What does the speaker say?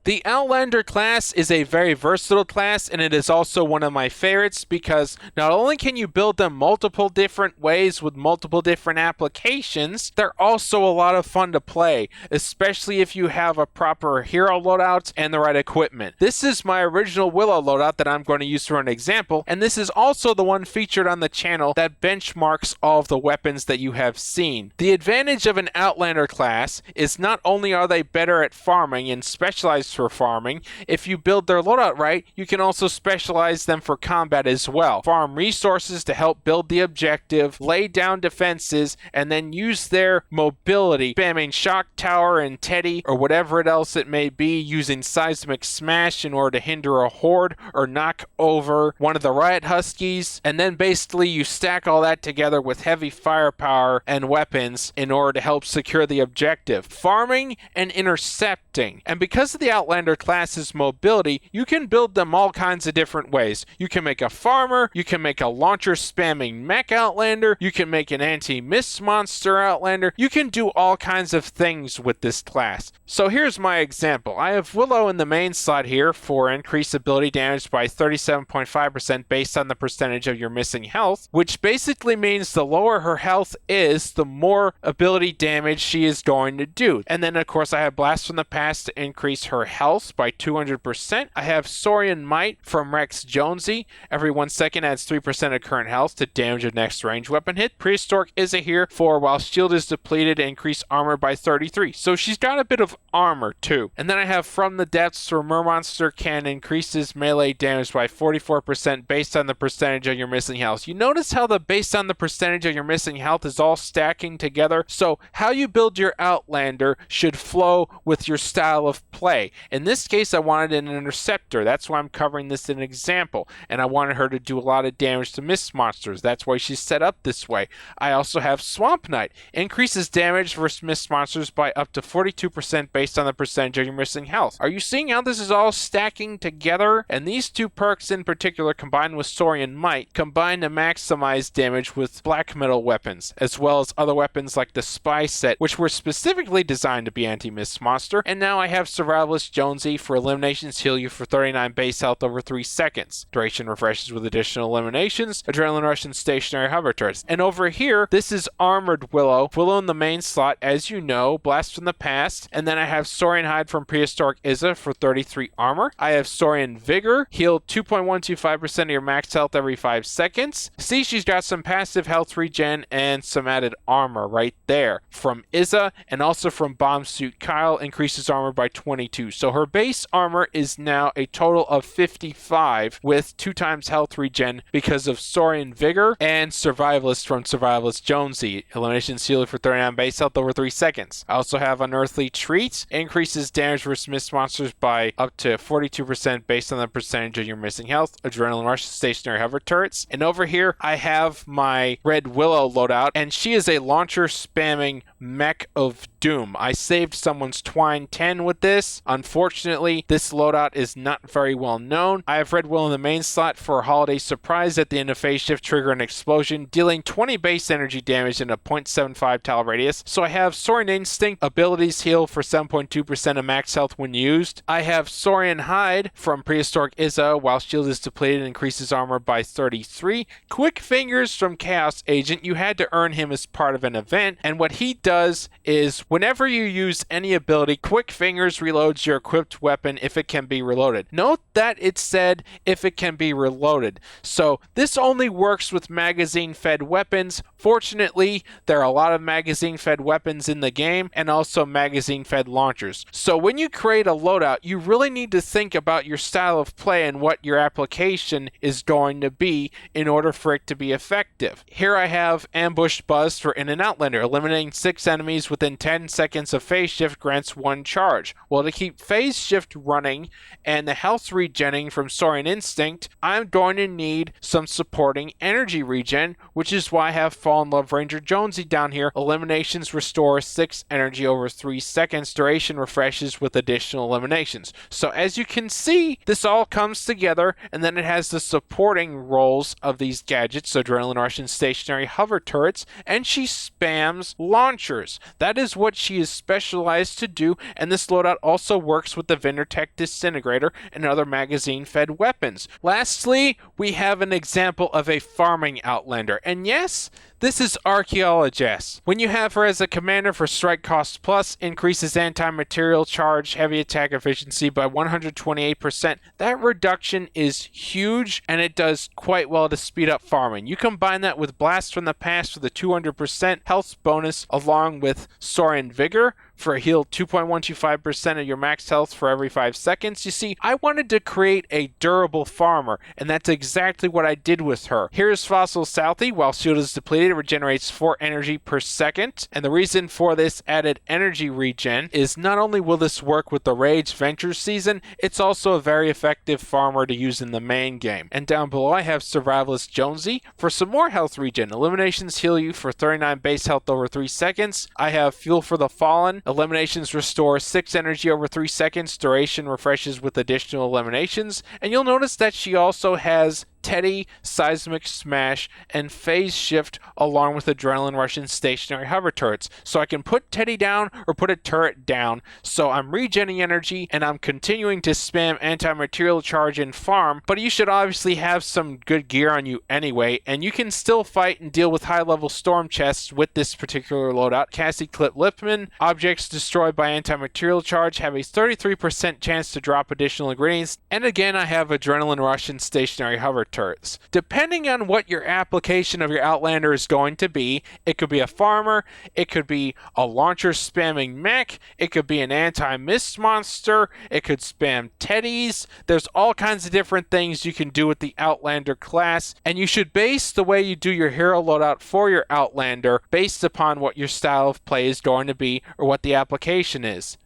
The Outlander class is a very versatile class, and it is also one of my favorites because not only can you build them multiple different ways with multiple different applications, they're also a lot of fun to play, especially if you have a proper hero loadout and the right equipment. This is my original Willow loadout that I'm going to use for an example, and this is also the one featured on the channel that benchmarks all of the weapons that you have seen. The advantage of an Outlander class is not only are they better at farming and specialized for farming, if you build their loadout right, you can also specialize them for combat as well. Farm resources to help build the objective, lay down defenses, and then use their mobility, spamming shock tower and teddy or whatever else it may be, using seismic smash in order to hinder a horde or knock over one of the riot huskies, and then basically you stack all that together with heavy firepower and weapons in order to help secure the objective. Farming and intercepting. And because of the Outlander class's mobility, you can build them all kinds of different ways. You can make a farmer, you can make a launcher spamming mech Outlander, you can make an anti-miss monster Outlander, you can do all kinds of things with this class. So here's my example. I have Willow in the main slot here for increased ability damage by 37.5% based on the percentage of your missing health, which basically means the lower her health is, the more ability damage she is going to do. And then of course I have Blast from the Past to increase her health by 200%. I have Saurian Might from Rex Jonesy. Every 1 second adds 3% of current health to damage of next range weapon hit. Prehistoric Izza here for while shield is depleted, increase armor by 33. So she's got a bit of armor too. And then I have From the Depths for Mermonster can increases melee damage by 44% based on the percentage of your missing health. You notice how the based on the percentage of your missing health is all stacking together? So how you build your Outlander should flow with your style of play. In this case, I wanted an interceptor. That's why I'm covering this in an example. And I wanted her to do a lot of damage to mist monsters. That's why she's set up this way. I also have Swamp Knight. Increases damage versus mist monsters by up to 42% based on the percentage of your missing health. Are you seeing how this is all stacking together? And these two perks in particular, combined with Saurian Might, combine to maximize damage with black metal weapons, as well as other weapons like the Spy set, which were specifically designed to be anti-mist monster. And now I have Survivalist Jonesy for eliminations, heal you for 39 base health over 3 seconds. Duration refreshes with additional eliminations, Adrenaline Rush and stationary hover turrets. And over here, this is Armored Willow. Willow in the main slot, as you know, Blast from the Past. And then I have Saurian Hide from Prehistoric Izza for 33 armor. I have Saurian Vigor, heal 2.125% of your max health every 5 seconds. See, she's got some passive health regen and some added armor right there. From Izza and also from Bomb Suit Kyle, increases armor by 22. So her base armor is now a total of 55 with 2 times health regen because of Saurian Vigor and Survivalist from Survivalist Jonesy. Elimination seal for 39 base health over 3 seconds. I also have Unearthly Treat, increases damage versus mist monsters by up to 42% based on the percentage of your missing health. Adrenaline Rush, stationary hover turrets. And over here I have my Red Willow loadout, and she is a launcher spamming mech of doom. I saved someone's Twine 10 with this. Unfortunately, this loadout is not very well known. I have Red Willow in the main slot for a holiday surprise at the end of phase shift, trigger an explosion, dealing 20 base energy damage in a 0.75 tile radius. So I have Saurian Instinct, abilities heal for 7.2% of max health when used. I have Saurian Hide from Prehistoric Izza, while shield is depleted, increases armor by 33. Quick Fingers from Chaos Agent, you had to earn him as part of an event, and what he does is whenever you use any ability, Quick Fingers reloads your equipped weapon if it can be reloaded. Note that it said if it can be reloaded. So this only works with magazine-fed weapons. Fortunately, there are a lot of magazine-fed weapons in the game and also magazine-fed launchers. So when you create a loadout, you really need to think about your style of play and what your application is going to be in order for it to be effective. Here I have Ambushed Buzz for In an Outlander. Eliminating 6 enemies within 10 seconds of phase shift grants 1 charge. Well, to keep phase shift running and the health regenning from Saurian Instinct, I'm going to need some supporting energy regen, which is why I have Fall in Love Ranger Jonesy down here. Eliminations restore 6 energy over 3 seconds. Duration refreshes with additional eliminations. So as you can see, this all comes together, and then it has the supporting roles of these gadgets, so Adrenaline Rush and stationary hover turrets, and she spams launch launchers. That is what she is specialized to do, and this loadout also works with the Vindertech Disintegrator and other magazine-fed weapons. Lastly, we have an example of a farming Outlander, and yes, this is Archaeologist. When you have her as a commander for Strike Cost Plus, increases anti-material charge, heavy attack efficiency by 128%. That reduction is huge, and it does quite well to speed up farming. You combine that with Blast from the Past with a 200% health bonus, along with Saurian Vigor for a heal 2.125% of your max health for every 5 seconds. You see, I wanted to create a durable farmer, and that's exactly what I did with her. Here's Fossil Southie. While shield is depleted, it regenerates 4 energy per second. And the reason for this added energy regen is not only will this work with the Rage Venture season, it's also a very effective farmer to use in the main game. And down below I have Survivalist Jonesy for some more health regen. Eliminations heal you for 39 base health over 3 seconds. I have Fuel for the Fallen. Eliminations restore 6 energy over 3 seconds. Duration refreshes with additional eliminations. And you'll notice that she also has Teddy, Seismic Smash, and Phase Shift along with Adrenaline Rush and stationary hover turrets. So I can put Teddy down or put a turret down. So I'm regenerating energy and I'm continuing to spam anti-material charge and farm, but you should obviously have some good gear on you anyway, and you can still fight and deal with high-level storm chests with this particular loadout. Cassie Clip Lipman, objects destroyed by anti-material charge have a 33% chance to drop additional ingredients, and again I have Adrenaline Rush and stationary hover turrets. Depending on what your application of your Outlander is going to be, it could be a farmer, it could be a launcher spamming mech, it could be an anti-mist monster, it could spam teddies. There's all kinds of different things you can do with the Outlander class, and you should base the way you do your hero loadout for your Outlander based upon what your style of play is going to be or what the application is.